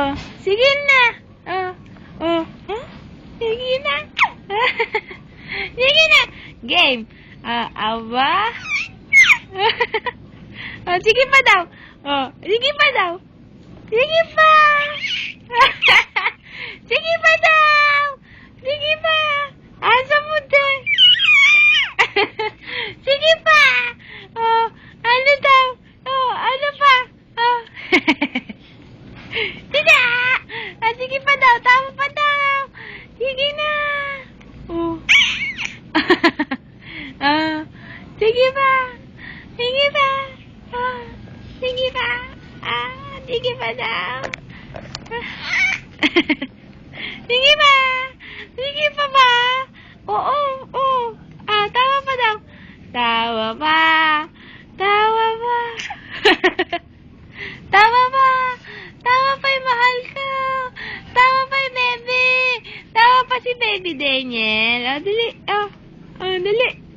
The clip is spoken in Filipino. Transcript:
Oh, sige na. Oh, oh. Huh? Sige na. Sige na. Game. Aba. Oh, sige pa daw. Oh, sige pa daw. Sige pa. Sige pa daw. Sige pa. Asa mo din? Sige pa. Oh, ano daw? Oh, ano pa? Oh. Sige. Sige pa daw. Tama pa daw. Sige na. Oh. Sige pa. Sige pa. Oh. Sige pa. Sige pa daw. Sige pa. Sige pa ba? Oo, oo. Tama pa daw. Tama pa. Tama pa. Tama pa. Tama pa yung mahal ko. Tama pa yung baby. Tama pa si baby Daniel. Dali. Dali.